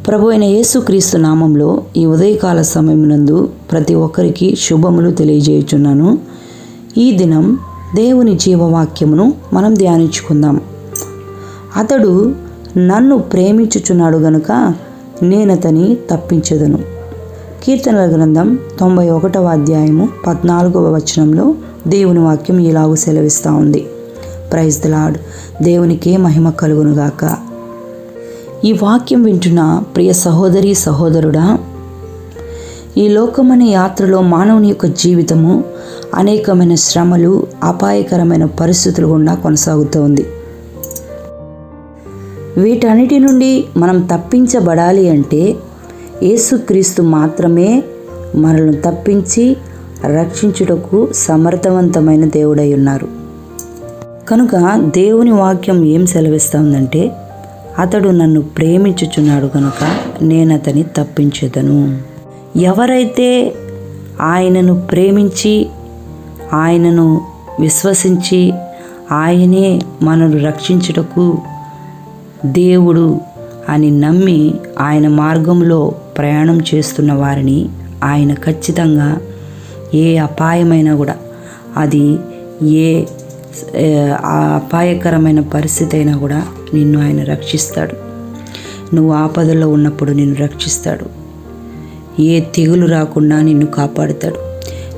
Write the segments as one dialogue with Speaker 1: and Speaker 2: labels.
Speaker 1: ప్రభు అయిన యేసుక్రీస్తు నామంలో ఈ ఉదయకాల సమయమునందు ప్రతి ఒక్కరికి శుభములు తెలియజేయుచున్నాను. ఈ దినం దేవుని జీవవాక్యమును మనం ధ్యానించుకుందాం. అతడు నన్ను ప్రేమించుచున్నాడు గనుక నేనతని తప్పించెదను. కీర్తనల గ్రంథం 91వ అధ్యాయము 14వ వచనంలో దేవుని వాక్యం ఇలాగూ సెలవిస్తూ ఉంది. Praise the lord. దేవునికే మహిమ కలుగునుగాక. ఈ వాక్యం వింటున్న ప్రియ సహోదరి సహోదరుడా, ఈ లోకమనే యాత్రలో మానవుని యొక్క జీవితము అనేకమైన శ్రమలు, అపాయకరమైన పరిస్థితులు గుండా కొనసాగుతూ ఉంది. వీటన్నిటి నుండి మనం తప్పించబడాలి అంటే యేసుక్రీస్తు మాత్రమే మనల్ని తప్పించి రక్షించుటకు సమర్థవంతమైన దేవుడై ఉన్నారు. కనుక దేవుని వాక్యం ఏం సెలవిస్తుందంటే, అతడు నన్ను ప్రేమించుచున్నాడు కనుక నేనతని తప్పించెదను. ఎవరైతే ఆయనను ప్రేమించి, ఆయనను విశ్వసించి, ఆయనే మనను రక్షించుటకు దేవుడు అని నమ్మి ఆయన మార్గంలో ప్రయాణం చేస్తున్న వారిని ఆయన ఖచ్చితంగా ఏ అపాయమైనా కూడా, అది ఏ అపాయకరమైన పరిస్థితి అయినా కూడా నిన్ను ఆయన రక్షిస్తాడు. నువ్వు ఆపదలో ఉన్నప్పుడు నిన్ను రక్షిస్తాడు. ఏ తెగులు రాకుండా నిన్ను కాపాడుతాడు.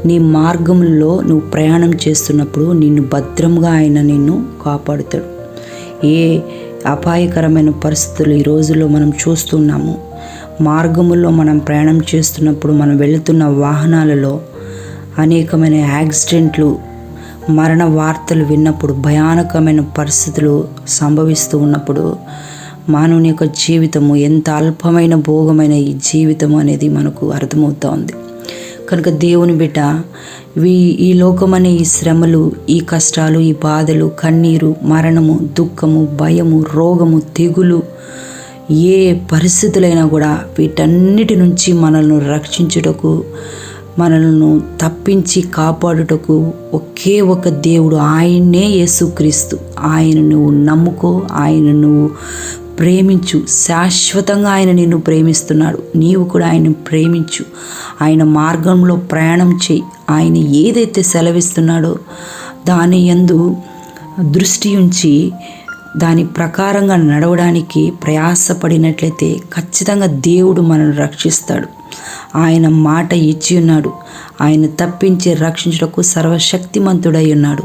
Speaker 1: నీ మార్గంలో నువ్వు ప్రయాణం చేస్తున్నప్పుడు నిన్ను భద్రంగా ఆయన నిన్ను కాపాడుతాడు. ఏ అపాయకరమైన పరిస్థితులు ఈ రోజుల్లో మనం చూస్తున్నాము. మార్గములో మనం ప్రయాణం చేస్తున్నప్పుడు మనం వెళుతున్న వాహనాలలో అనేకమైన యాక్సిడెంట్లు, మరణ వార్తలు విన్నప్పుడు, భయానకమైన పరిస్థితులు సంభవిస్తూ ఉన్నప్పుడు మానవుని యొక్క జీవితము ఎంత అల్పమైన భోగమైన ఈ జీవితం అనేది మనకు అర్థమవుతూ ఉంది. కనుక దేవుని బిడ్డ, ఈ లోకమనే ఈ శ్రమలు, ఈ కష్టాలు, ఈ బాధలు, కన్నీరు, మరణము, దుఃఖము, భయము, రోగము, తెగులు, ఏ పరిస్థితులైనా కూడా వీటన్నిటి నుంచి మనల్ని రక్షించుటకు, మనల్ని తప్పించి కాపాడుటకు ఒకే ఒక దేవుడు, ఆయన్నే యేసుక్రీస్తు. ఆయన నువ్వు నమ్ముకో, ఆయన నువ్వు ప్రేమించు. శాశ్వతంగా ఆయన నిన్ను ప్రేమిస్తున్నాడు. నీవు కూడా ఆయన ప్రేమించు. ఆయన మార్గంలో ప్రయాణం చేయి. ఆయన ఏదైతే సెలవిస్తున్నాడో దాని యందు దృష్టి ఉంచి దాని ప్రకారంగా నడవడానికి ప్రయాసపడినట్లయితే ఖచ్చితంగా దేవుడు మనల్ని రక్షిస్తాడు. ఆయన మాట ఇచ్చి ఉన్నాడు. ఆయన తప్పించి రక్షించుటకు సర్వశక్తిమంతుడై ఉన్నాడు.